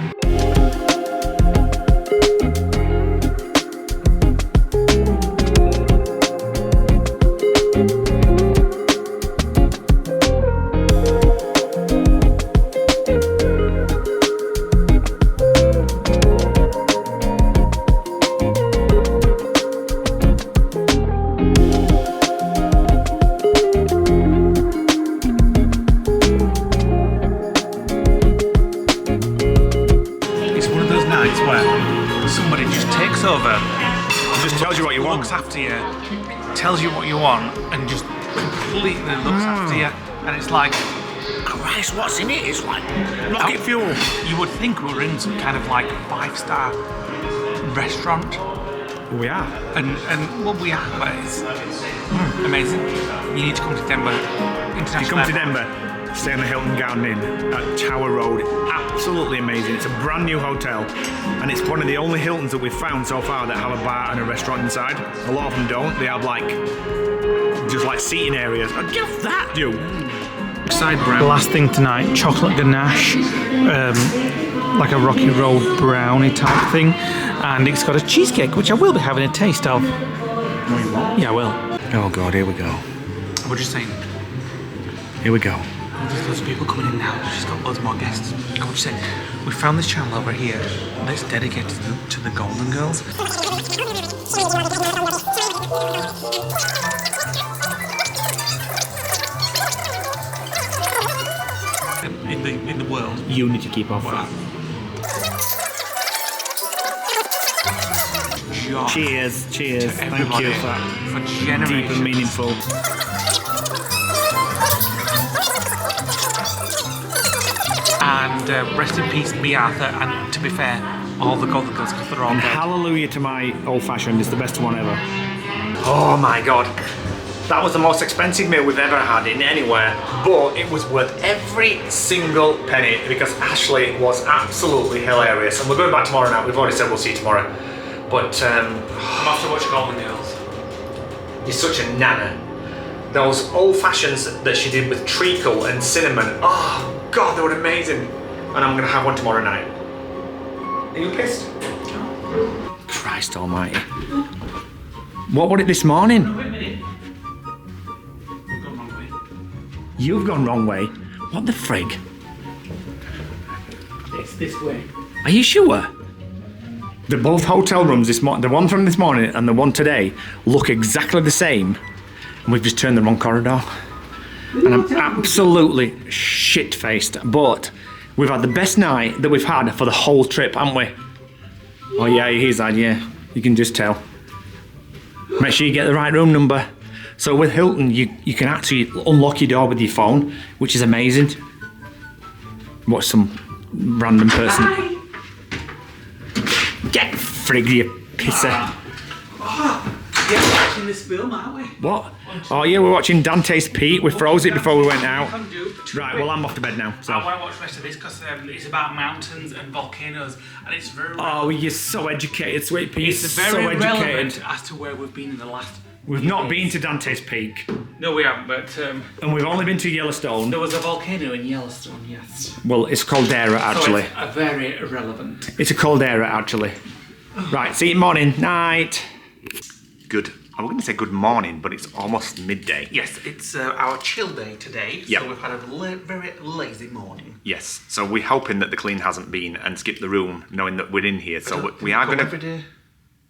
Somebody just takes over, Just tells you what you want. looks after you, tells you what you want, and just completely looks after you. And it's like, Christ, what's in it? It's like rocket fuel. you would think we were in some kind of like 5-star restaurant. We are. And well, we are, but it's amazing. You need to come to Denver International If you come to Airport. Denver, stay in the Hilton Garden Inn at Tower Road. Absolutely amazing. It's a brand new hotel, and it's one of the only Hiltons that we've found so far that have a bar and a restaurant inside. A lot of them don't. They have like just like seating areas. Just that, you. Side brown. Last thing tonight, chocolate ganache, like a Rocky Road brownie type thing, and it's got a cheesecake, which I will be having a taste of. No, you won't. Yeah, I will. Oh god, here we go. we're just saying. Here we go. There's loads of people coming in now. She's got loads more guests. I would say, we found this channel over here that's dedicated to the Golden Girls. In the world. You need to keep off that. Cheers, cheers. Thank you for that. For generations. Deep and meaningful. And rest in peace, B. Arthur, and to be fair, all the Golden Girls, because they're all And dead. hallelujah to my old fashioned, it's the best one ever. Oh my god. That was the most expensive meal we've ever had in anywhere, but it was worth every single penny because Ashley was absolutely hilarious. And we're going back tomorrow night. We've already said we'll see you tomorrow. But I'm off to watch Golden Girls. you're such a nana. Those old fashions that she did with treacle and cinnamon, oh god, they were amazing. And I'm gonna have one tomorrow night. Are you pissed? Christ almighty. What was it this morning? Wait a minute. We've gone wrong way. You've gone wrong way. What the frig? It's this way. Are you sure? The both hotel rooms this morning, the one from this morning and the one today, look exactly the same. And we've just turned the wrong corridor. And I'm absolutely shit-faced. But we've had the best night that we've had for the whole trip, haven't we? Oh yeah, he's had, yeah. You can just tell. Make sure you get the right room number. So with Hilton, you can actually unlock your door with your phone, which is amazing. Watch some random person. Get frig, you pisser. Yeah, we're watching this film, aren't we? What? Oh yeah, we're watching Dante's Peak. We froze it before we went out. Right, well I'm off to bed now. So. I want to watch the rest of this because it's about mountains and volcanoes, and it's very. Oh, you're so educated, sweet pea. It's so very relevant educated. as to where we've been in the last. We've not been to Dante's Peak, No, we haven't. But and we've only been to Yellowstone. there was a volcano in Yellowstone. Yes. Well, it's caldera actually. So it's very relevant. It's a caldera actually. Right, see you morning. Night. Good. I was going to say good morning, but it's almost midday. Yes, it's our chill day today. Yep. So we've had a very lazy morning. Yes. So we're hoping that the clean hasn't been and skipped the room, knowing that we're in here. So we are going every to. day.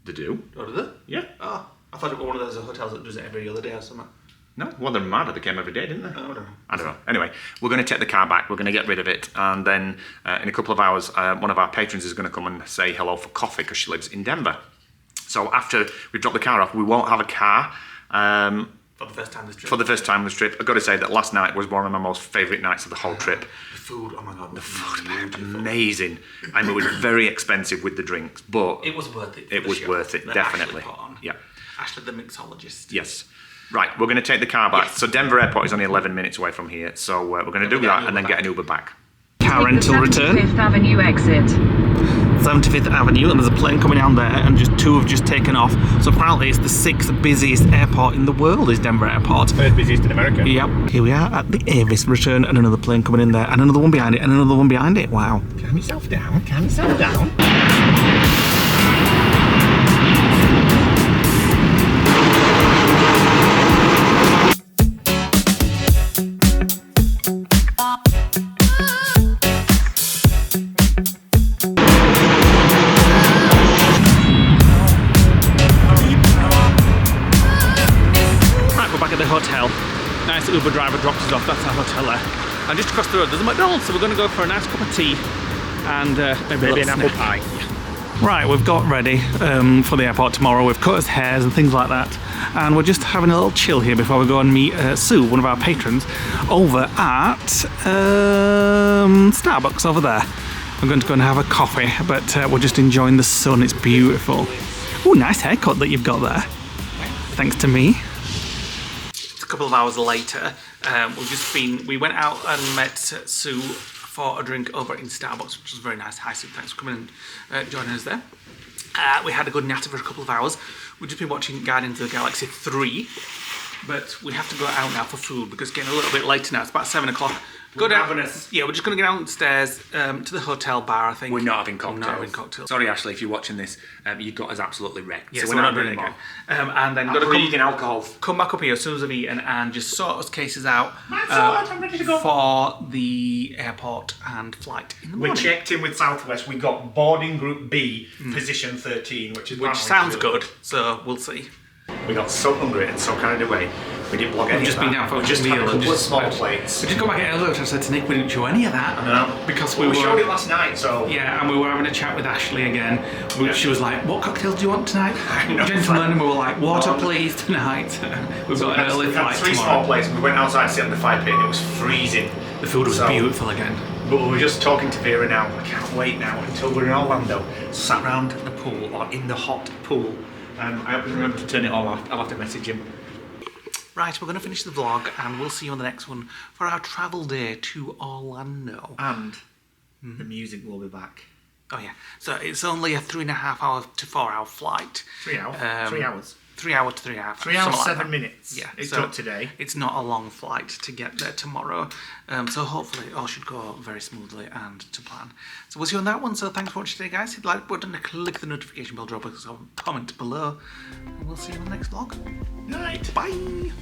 They do? Oh, do they? Yeah. Oh, I thought it was one of those hotels that does it every other day or something. No, well, they're mad. They came every day, didn't they? Oh, I don't know. I don't know. Anyway, we're going to take the car back. We're going to get rid of it. And then in a couple of hours, one of our patrons is going to come and say hello for coffee because she lives in Denver. So after we drop the car off, we won't have a car. For the first time this trip. For the first time this trip. I've got to say that last night was one of my most favourite nights of the whole trip. The food, oh my god. The food was amazing. And it was very expensive with the drinks, but It was worth it. it was worth it, that definitely. Ashley put on. Yeah. Ashley the mixologist. Yes. Right, we're going to take the car back. Yes. So Denver Airport is only 11 minutes away from here. So we're going to do that and then get an Uber back. Car rental return. 75th Avenue exit. 75th Avenue, and there's a plane coming down there, and just two have just taken off. So apparently it's the 6th busiest airport in the world, is Denver Airport. third busiest in America. Yep. Here we are at the Avis return, and another plane coming in there, and another one behind it, and another one behind it. Wow. Calm yourself down, calm yourself down. Hotel. Nice Uber driver dropped us off. That's our hotel there. And just across the road there's a McDonald's, so we're going to go for a nice cup of tea and maybe an apple snack. pie. Right, we've got ready for the airport tomorrow. We've cut his hairs and things like that, and we're just having a little chill here before we go and meet Sue, one of our patrons, over at Starbucks over there. We're going to go and have a coffee, but we're just enjoying the sun. It's beautiful. Oh, nice haircut that you've got there. Thanks to me. A couple of hours later, we went out and met Sue for a drink over in Starbucks, which was very nice. Hi Sue, thanks for coming and joining us there. We had a good natter for a couple of hours. We've just been watching Guardians of the Galaxy 3, but we have to go out now for food because it's getting a little bit later now. It's about 7 o'clock Go down. Ravenous. Yeah, we're just going to go downstairs to the hotel bar, I think. We're not having cocktails. We're not having cocktails. Sorry, Ashley, if you're watching this, you got us absolutely wrecked. Yeah, so we're not doing it again. again. And then I'm got to breathing alcohol. come back up here as soon as I've eaten and just sort us cases out I'm ready to go. for the airport and flight in the We morning. checked in with Southwest. We got boarding group B, position 13, which Sounds good, so we'll see. We got so hungry and so carried away. We didn't vlog any We've just of been that. down for We just a had meal a and couple of just small plates. We just got back at Eldor and I said to Nick we didn't show any of that. No. Because we we showed it were... last night, so... Yeah, and we were having a chat with Ashley again. Yeah. She was like, what cocktails do you want tonight? know. Gentlemen, and we were like, water please tonight. We've got an early We had flight 3 small tomorrow. plates. We went outside to sit on the fire pit and it was freezing. The food was So- beautiful again. But we were just talking to Vera now. I can't wait now until we're in Orlando, sat round the pool or in the hot pool. I hope you remember to turn it all off. I'll have to message him. Right, we're going to finish the vlog and we'll see you on the next one for our travel day to Orlando. And the music will be back. Oh yeah, so it's only a 3.5 hour to 4 hour flight. 3 hours. 3 hours. 3 hour to 3 hours. 3 hours, something like 7 that. minutes. Yeah, It so took today. It's not a long flight to get there tomorrow. So hopefully it all should go very smoothly and to plan. So we'll see you on that one. So thanks for watching today, guys. Hit the like button and click the notification bell, drop us a comment below. And we'll see you on the next vlog. Night. Bye.